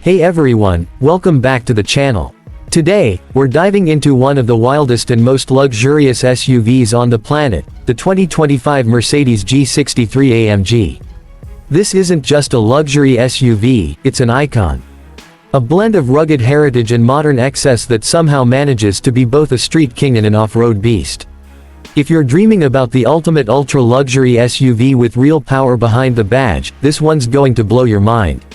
Hey everyone, welcome back to the channel. Today, we're diving into one of the wildest and most luxurious SUVs on the planet, the 2025 Mercedes G63 AMG. This isn't just a luxury SUV, it's an icon. A blend of rugged heritage and modern excess that somehow manages to be both a street king and an off-road beast. If you're dreaming about the ultimate ultra-luxury SUV with real power behind the badge, this one's going to blow your mind.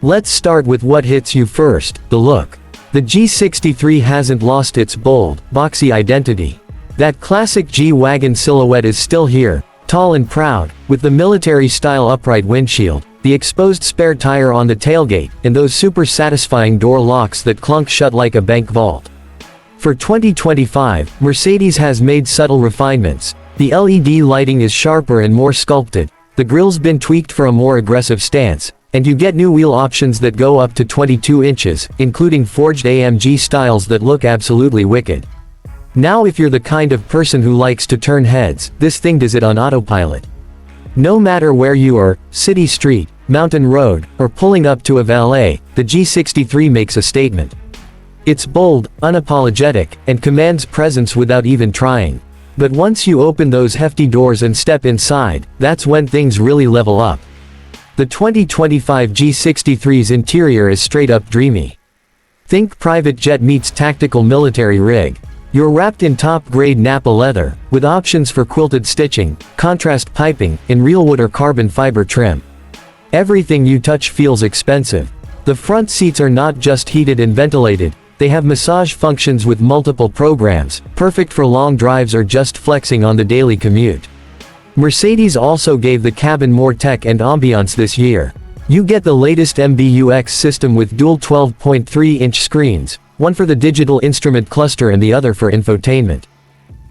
Let's start with what hits you first, the look. The G63 hasn't lost its bold, boxy identity. That classic G-Wagon silhouette is still here, tall and proud, with the military-style upright windshield, the exposed spare tire on the tailgate, and those super satisfying door locks that clunk shut like a bank vault. For 2025, Mercedes has made subtle refinements. The LED lighting is sharper and more sculpted, the grille's been tweaked for a more aggressive stance, and you get new wheel options that go up to 22 inches, including forged AMG styles that look absolutely wicked. Now if you're the kind of person who likes to turn heads, this thing does it on autopilot. No matter where you are, city street, mountain road, or pulling up to a valet, the G63 makes a statement. It's bold, unapologetic, and commands presence without even trying. But once you open those hefty doors and step inside, that's when things really level up. The 2025 G63's interior is straight up dreamy. Think private jet meets tactical military rig. You're wrapped in top-grade Nappa leather, with options for quilted stitching, contrast piping, and real wood or carbon fiber trim. Everything you touch feels expensive. The front seats are not just heated and ventilated, they have massage functions with multiple programs, perfect for long drives or just flexing on the daily commute. Mercedes also gave the cabin more tech and ambiance this year. You get the latest MBUX system with dual 12.3-inch screens, one for the digital instrument cluster and the other for infotainment.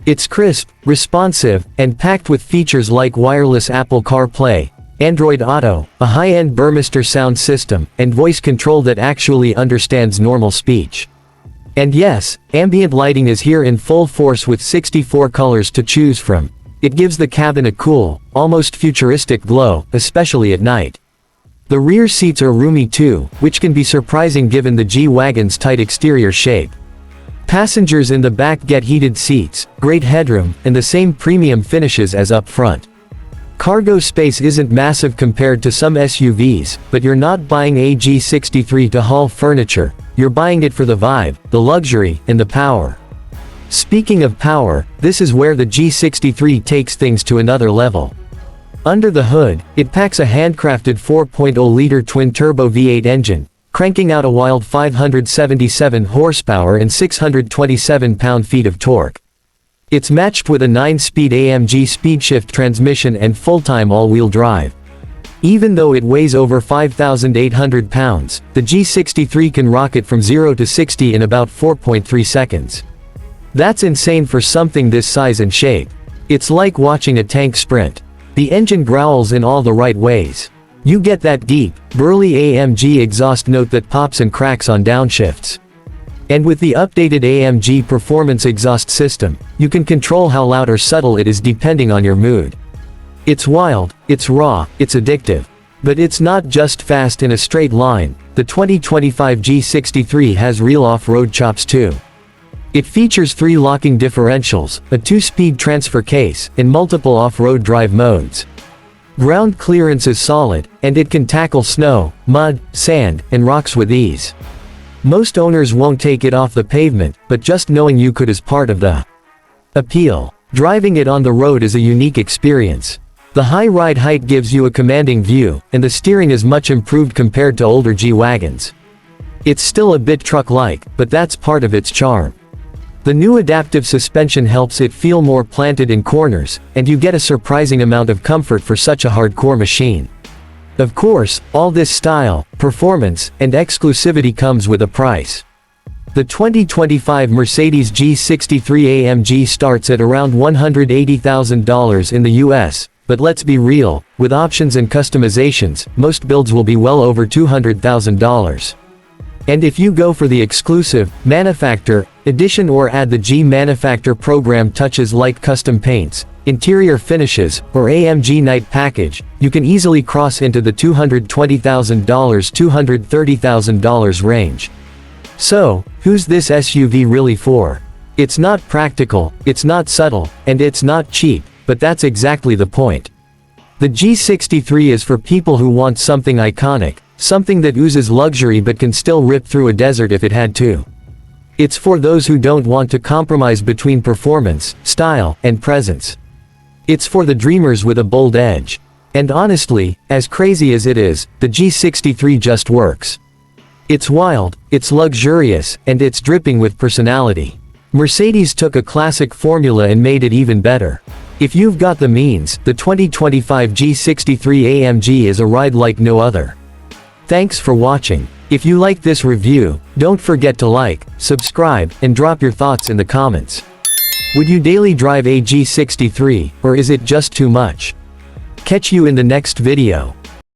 It's crisp, responsive, and packed with features like wireless Apple CarPlay, Android Auto, a high-end Burmester sound system, and voice control that actually understands normal speech. And yes, ambient lighting is here in full force with 64 colors to choose from. It gives the cabin a cool, almost futuristic glow, especially at night. The rear seats are roomy too, which can be surprising given the G-Wagon's tight exterior shape. Passengers in the back get heated seats, great headroom, and the same premium finishes as up front. Cargo space isn't massive compared to some SUVs, but you're not buying a G63 to haul furniture, you're buying it for the vibe, the luxury, and the power. Speaking of power, this is where the G63 takes things to another level. Under the hood, it packs a handcrafted 4.0-liter twin-turbo V8 engine, cranking out a wild 577 horsepower and 627 pound-feet of torque. It's matched with a 9-speed AMG speedshift transmission and full-time all-wheel drive. Even though it weighs over 5,800 pounds, the G63 can rocket from 0 to 60 in about 4.3 seconds. That's insane for something this size and shape. It's like watching a tank sprint. The engine growls in all the right ways. You get that deep, burly AMG exhaust note that pops and cracks on downshifts. And with the updated AMG Performance exhaust system, you can control how loud or subtle it is depending on your mood. It's wild, it's raw, it's addictive. But it's not just fast in a straight line, the 2025 G63 has real off-road chops too. It features 3 locking differentials, a 2-speed transfer case, and multiple off-road drive modes. Ground clearance is solid, and it can tackle snow, mud, sand, and rocks with ease. Most owners won't take it off the pavement, but just knowing you could is part of the appeal. Driving it on the road is a unique experience. The high ride height gives you a commanding view, and the steering is much improved compared to older G-Wagons. It's still a bit truck-like, but that's part of its charm. The new adaptive suspension helps it feel more planted in corners, and you get a surprising amount of comfort for such a hardcore machine. Of course, all this style, performance, and exclusivity comes with a price. The 2025 Mercedes G63 AMG starts at around $180,000 in the US, but let's be real, with options and customizations, most builds will be well over $200,000. And if you go for the exclusive, manufacturer Addition or add the G Manufacture program touches like custom paints, interior finishes, or AMG Night package, you can easily cross into the $220,000–$230,000 range. So, who's this SUV really for? It's not practical, it's not subtle, and it's not cheap, but that's exactly the point. The G63 is for people who want something iconic, something that oozes luxury but can still rip through a desert if it had to. It's for those who don't want to compromise between performance, style, and presence. It's for the dreamers with a bold edge. And honestly, as crazy as it is, the G63 just works. It's wild, it's luxurious, and it's dripping with personality. Mercedes took a classic formula and made it even better. If you've got the means, the 2025 G63 AMG is a ride like no other. Thanks for watching. If you liked this review, don't forget to like, subscribe, and drop your thoughts in the comments. Would you daily drive a G63, or is it just too much? Catch you in the next video.